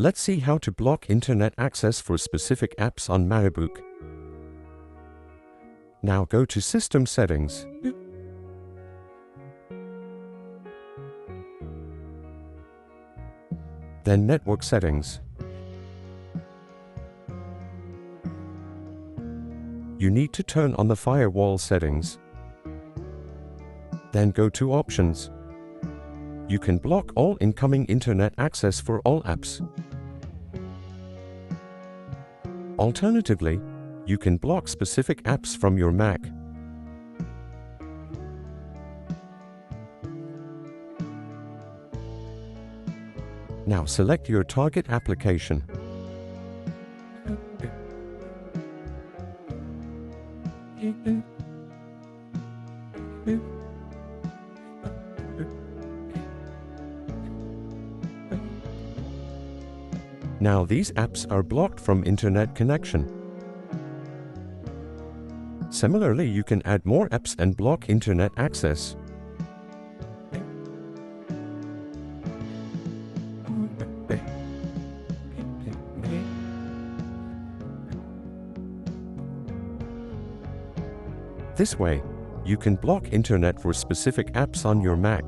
Let's see how to block internet access for specific apps on MacBook. Now go to System Settings. Then Network Settings. You need to turn on the firewall settings. Then go to Options. You can block all incoming internet access for all apps. Alternatively, you can block specific apps from your Mac. Now select your target application. Now these apps are blocked from internet connection. Similarly, you can add more apps and block internet access. This way, you can block internet for specific apps on your Mac.